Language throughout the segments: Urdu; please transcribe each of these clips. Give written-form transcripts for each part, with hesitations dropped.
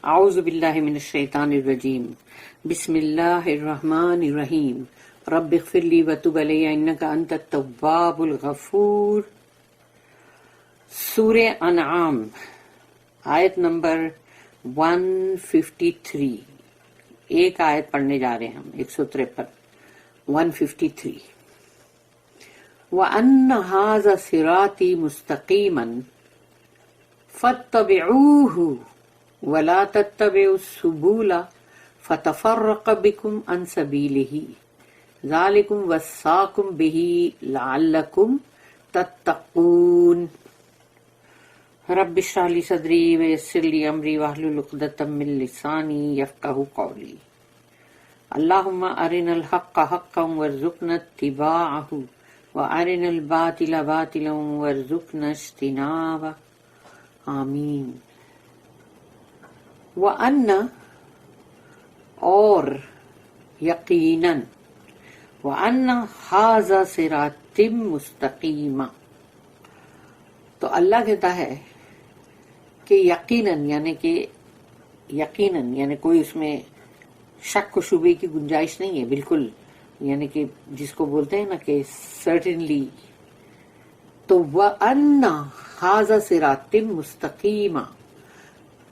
اعوذ باللہ من الشیطان الرجیم بسم اللہ الرحمن الرحیم رب اغفر لی وتب علی انک انت التواب الغفور۔ سورہ انعام آیت نمبر 153، ایک آیت پڑھنے جا رہے ہیں ہم، 153 153۔ وَأَنَّ هَذَا صِرَاطِي مُسْتَقِيمًا فَاتَّبِعُوهُ وَلَا تَتَّبِعُوا السُّبُلَ فَتَفَرَّقَ بِكُمْ عَنْ سَبِيلِهِ ذَلِكُمْ وَصَّاكُمْ بِهِ لَعَلَّكُمْ تَتَّقُونَ۔ رب اشرح لي صدري ويسر لي أمري واحلل عقدة من لساني يفقهوا قولي۔ اللهم أرنا الحق حقا وارزقنا اتباعه وأرنا الباطل باطلا وارزقنا اجتنابه، آمین۔ وَأَنَّ اور یقیناً، وَأَنَّ هَذَا صِرَاطٌ مُسْتَقِیمٌ، تو اللہ کہتا ہے کہ یقیناً، یعنی کوئی اس میں شک و شبے کی گنجائش نہیں ہے، بالکل، یعنی کہ جس کو بولتے ہیں نا کہ سرٹنلی، تو وَأَنَّ هَذَا صِرَاطٌ مُسْتَقِیمٌ،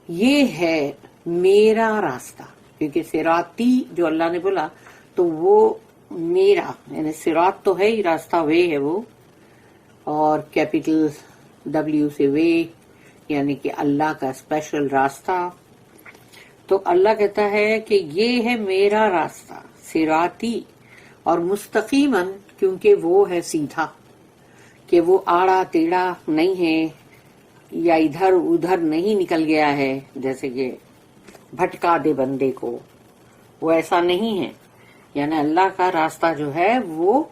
یہ ہے میرا راستہ، کیونکہ صراطی جو اللہ نے بولا تو وہ میرا، یعنی صراط تو ہے ہی، راستہ، وے ہے وہ، اور کیپٹل W سے وے، یعنی کہ اللہ کا اسپیشل راستہ۔ تو اللہ کہتا ہے کہ یہ ہے میرا راستہ صراطی، اور مستقیماً کیونکہ وہ ہے سیدھا، کہ وہ آڑا ٹیڑھا نہیں ہے یا ادھر ادھر نہیں نکل گیا ہے جیسے کہ بھٹکا دے بندے کو، وہ ایسا نہیں ہے۔ یعنی اللہ کا راستہ جو ہے وہ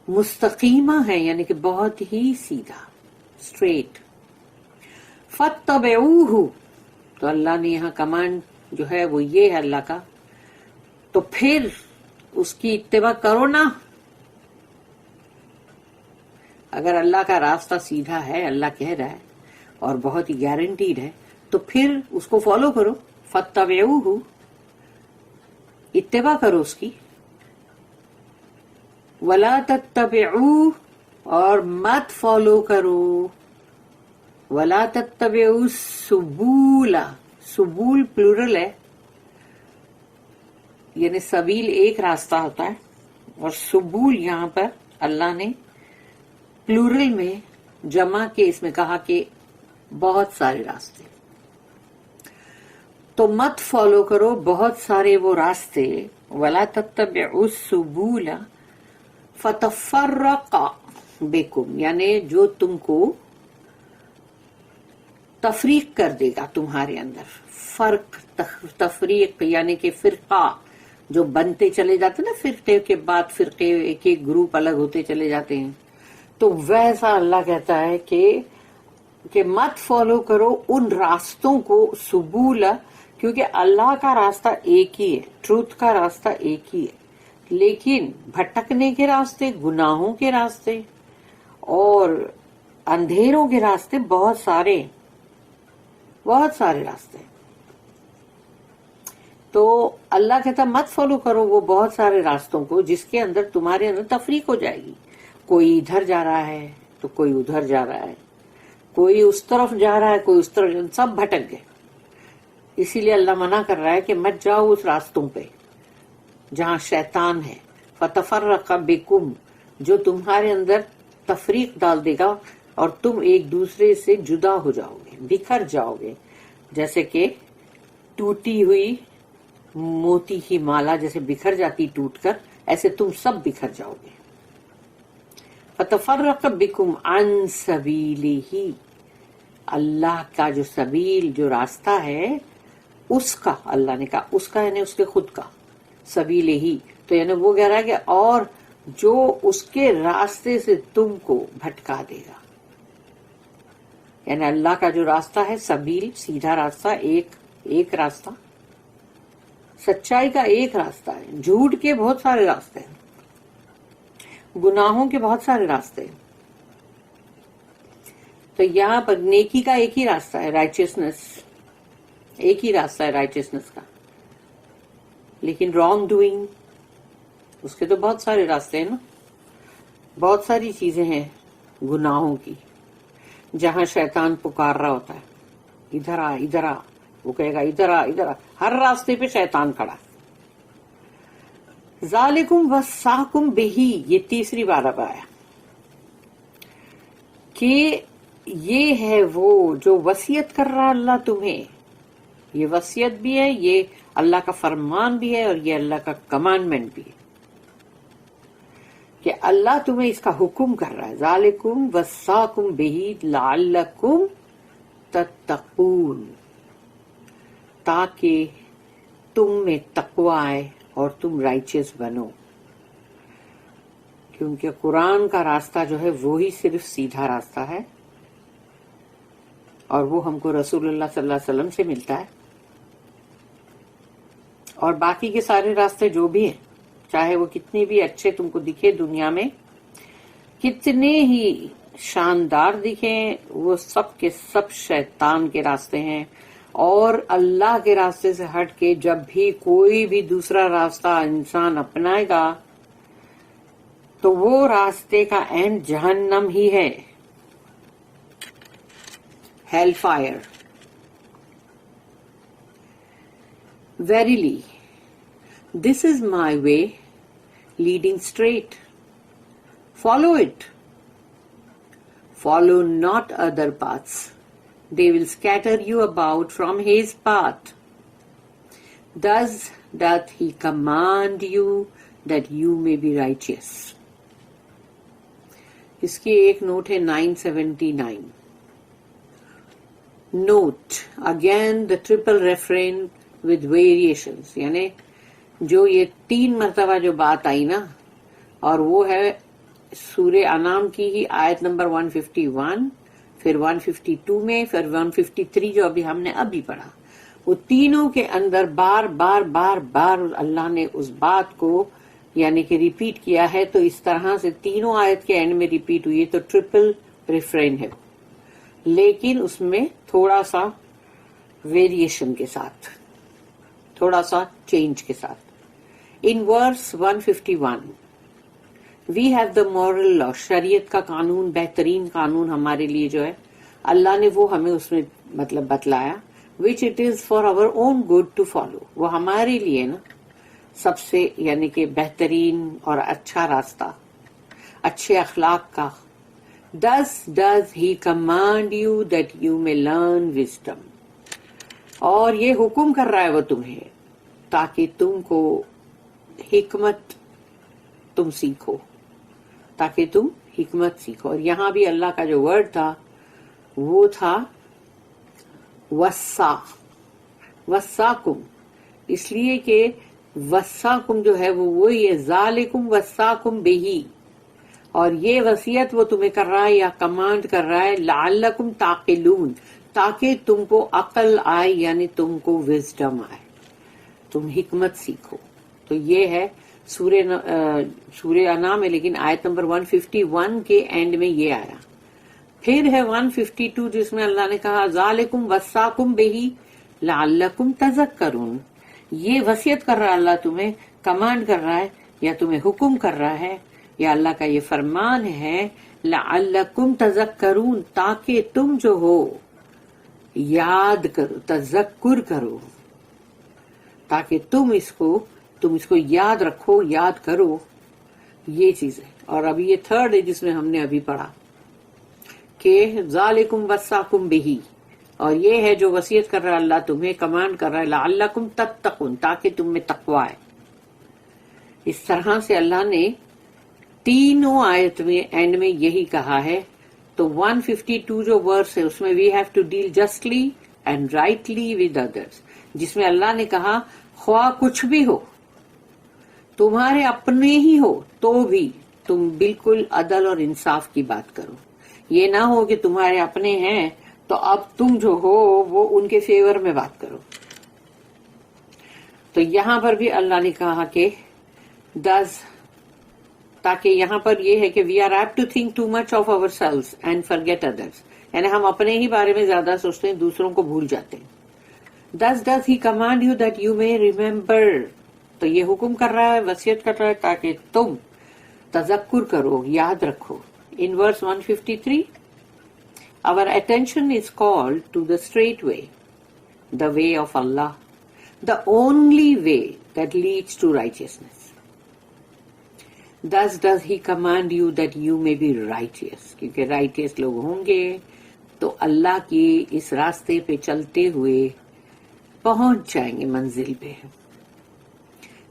مستقیمہ ہے، یعنی کہ بہت ہی سیدھا، اسٹریٹ۔ فَاتَّبِعُوهُ، تو اللہ نے یہاں کمانڈ جو ہے وہ یہ ہے اللہ کا، تو پھر اس کی اتباع کرو نا۔ اگر اللہ کا راستہ سیدھا ہے، اللہ کہہ رہا ہے اور بہت ہی گارنٹیڈ ہے، تو پھر اس کو فالو کرو۔ فَاتَّبِعُوهُ، اتباع کرو اس کی۔ وَلَا تَتَّبِعُوا، اور مت فالو کرو۔ وَلَا تَتَّبِعُوا السُّبُولَ، سبول پلورل ہے، یعنی سبیل ایک راستہ ہوتا ہے، اور سبول یہاں پر اللہ نے پلورل میں جمع کے اس میں کہا کہ بہت سارے راستے، تو مت فالو کرو بہت سارے وہ راستے۔ وَلَا تَتَّبِعُوا السُّبُولَ فَتَفَرَّقَ بِكُمْ، یعنی جو تم کو تفریق کر دے گا تمہارے اندر۔ فرق، تفریق یعنی کہ فرقہ جو بنتے چلے جاتے نا، فرقے کے بعد فرقے، ایک ایک گروپ الگ ہوتے چلے جاتے ہیں، تو ویسا اللہ کہتا ہے کہ مت فالو کرو ان راستوں کو، سبول، کیونکہ اللہ کا راستہ ایک ہی ہے، ٹروتھ کا راستہ ایک ہی ہے، لیکن بھٹکنے کے راستے، گناہوں کے راستے اور اندھیروں کے راستے بہت سارے راستے۔ تو اللہ کہتا مت فالو کرو وہ بہت سارے راستوں کو جس کے اندر تمہارے اندر تفریق ہو جائے گی، کوئی ادھر جا رہا ہے تو کوئی ادھر جا رہا ہے، کوئی اس طرف جا رہا ہے، کوئی اس طرف، سب بھٹک گئے۔ اسی لیے اللہ منع کر رہا ہے کہ مت جاؤ اس راستوں پہ جہاں شیطان ہے۔ فَتَفَرَّقَ بِكُمْ، جو تمہارے اندر تفریق ڈال دے گا اور تم ایک دوسرے سے جدا ہو جاؤ گے، بکھر جاؤ گے، جیسے کہ ٹوٹی ہوئی موتی کی مالا جیسے بکھر جاتی ٹوٹ کر، ایسے تم سب بکھر جاؤ گے۔ فَتَفَرَّقَ بِكُمْ عَنْ سَبِيلِهِ، اللہ کا جو سبیل، جو راستہ ہے، اس کا، اللہ نے کہا اس کا، یعنی اس کے خود کا، سبیلہ، تو یعنی وہ کہہ رہا ہے کہ اور جو اس کے راستے سے تم کو بھٹکا دے گا، یعنی اللہ کا جو راستہ ہے، سبیل، سیدھا راستہ، ایک راستہ، سچائی کا ایک راستہ ہے، جھوٹ کے بہت سارے راستے ہیں، گناہوں کے بہت سارے راستے ہیں، تو یہاں پر نیکی کا ایک ہی راستہ ہے، رائچسنس، ایک ہی راستہ ہے رائچسنس کا. لیکن رانگ ڈوئنگ اس کے تو بہت سارے راستے ہیں نا. بہت ساری چیزیں ہیں گناہوں کی جہاں شیطان پکار رہا ہوتا ہے ادھر آ ادھر آ, وہ کہے گا ادھر آ ادھر آ. ہر راستے پہ شیطان کھڑا. ذالکم وصاکم بہی, یہ تیسری بار اب آیا کہ یہ ہے وہ جو وصیت کر رہا اللہ تمہیں. یہ وصیت بھی ہے, یہ اللہ کا فرمان بھی ہے, اور یہ اللہ کا کمانڈمنٹ بھی ہے کہ اللہ تمہیں اس کا حکم کر رہا ہے. ذالکم وصاکم بہی لعلکم تتقون, تاکہ تم میں تقوی آئے اور تم رائچس بنو. کیونکہ قرآن کا راستہ جو ہے وہی صرف سیدھا راستہ ہے, اور وہ ہم کو رسول اللہ صلی اللہ علیہ وسلم سے ملتا ہے. اور باقی کے سارے راستے جو بھی ہیں, چاہے وہ کتنے بھی اچھے تم کو دکھے دنیا میں, کتنے ہی شاندار دکھیں, وہ سب کے سب شیطان کے راستے ہیں. اور اللہ کے راستے سے ہٹ کے جب بھی کوئی بھی دوسرا راستہ انسان اپنائے گا تو وہ راستے کا اینڈ جہنم ہی ہے, hell fire. Verily, this is my way, leading straight. Follow it. Follow not other paths. They will scatter you about from his path. Thus doth he command you that you may be righteous. اس کی ایک نوٹ ہے 979. Note again the triple refrain with variations, یعنی جو یہ 3 مرتبہ جو بات آئی نا, اور وہ ہے سورہ انعام کی ہی آیت نمبر 151, پھر 152 میں, پھر 153 جو ابھی ہم نے ابھی پڑھا. وہ تینوں کے اندر بار بار بار بار اللہ نے اس بات کو یعنی کہ ریپیٹ کیا ہے. تو اس طرح سے تینوں آیت کے اینڈ میں ریپیٹ ہوئی, تو ٹرپل ریفرین ہے, لیکن اس میں تھوڑا سا ویریشن کے ساتھ, تھوڑا سا چینج کے ساتھ. ان ورس 151 وی ہیو دا مورل لا, شریعت کا قانون, بہترین قانون ہمارے لیے جو ہے اللہ نے وہ ہمیں اس میں مطلب بتلایا, which it is for our own good to follow. وہ ہمارے لیے نا سب سے یعنی کہ بہترین اور اچھا راستہ, اچھے اخلاق کا. Thus does he command you that you may learn wisdom. اور یہ حکم کر رہا ہے وہ تمہیں تاکہ تم کو حکمت تم سیکھو, تاکہ تم حکمت سیکھو. اور یہاں بھی اللہ کا جو ورڈ تھا وہ تھا وسا, وساکم, اس لیے کہ وساکم جو ہے وہ وہی ہے, ذالکم وساکم بہی, اور یہ وصیت وہ تمہیں کر رہا ہے یا کمانڈ کر رہا ہے لعلکم تعقلون, تاکہ تم کو عقل آئے, یعنی تم کو وزڈم آئے, تم حکمت سیکھو. تو یہ ہے سورہ انعام ہے, لیکن آیت نمبر 151 کے اینڈ میں یہ آیا. پھر ہے 152 جس میں اللہ نے کہا ذالکم وصاکم بہی لعلکم تذکرون. یہ وصیت کر رہا ہے اللہ تمہیں, کمانڈ کر رہا ہے یا تمہیں حکم کر رہا ہے, یا اللہ کا یہ فرمان ہے لعلکم تذکرون, تاکہ تم جو ہو یاد کرو, تذکر کرو, تاکہ تم اس کو یاد رکھو, یاد کرو. یہ چیز ہے. اور ابھی یہ تھرڈ ہے جس میں ہم نے ابھی پڑھا کہ ذالکم وصاکم بہی, اور یہ ہے جو وصیت کر رہا ہے اللہ تمہیں, کمانڈ کر رہا ہے لعلکم تتقون, تاکہ تم میں تقوی آئے. اس طرح سے اللہ نے تینوں آیت میں اینڈ میں یہی کہا ہے. تو 152 جو ورس ہے اس میں we have to deal justly and rightly with others, جس میں اللہ نے کہا خواہ کچھ بھی ہو, تمہارے اپنے ہی ہو تو بھی تم بالکل عدل اور انصاف کی بات کرو. یہ نہ ہو کہ تمہارے اپنے ہیں تو اب تم جو ہو وہ ان کے فیور میں بات کرو. تو یہاں پر بھی اللہ نے کہا کہ تاکہ یہاں پر یہ ہے کہ we are apt to think too much of ourselves and forget others, یعنی ہم اپنے ہی بارے میں زیادہ سوچتے ہیں, دوسروں کو بھول جاتے ہیں. Thus does he command you that you may remember. تو یہ حکم کر رہا ہے، وصیت کر رہا ہے تاکہ تم تذکر کرو، یاد رکھو. In verse 153, our attention is called to the straight way, the way of Allah, the only way that leads to righteousness. Thus does he command you that you may be righteous. کیونکہ righteous لوگ ہوں گے تو اللہ کی اس راستے پہ چلتے ہوئے پہنچ جائیں گے منزل پہ.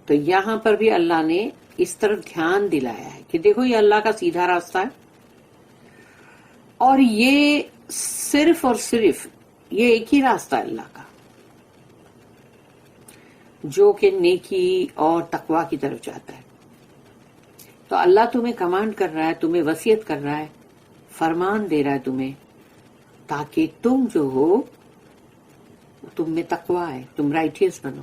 تو یہاں پر بھی اللہ نے اس طرف دھیان دلایا ہے کہ دیکھو یہ اللہ کا سیدھا راستہ ہے، اور یہ صرف اور صرف یہ ایک ہی راستہ ہے اللہ کا جو کہ نیکی اور تقوی کی طرف جاتا ہے. تو اللہ تمہیں کمانڈ کر رہا ہے، تمہیں وصیت کر رہا ہے، فرمان دے رہا ہے تمہیں، تاکہ تم جو ہو تم میں تقوی ہے، تم رائٹیس بنو.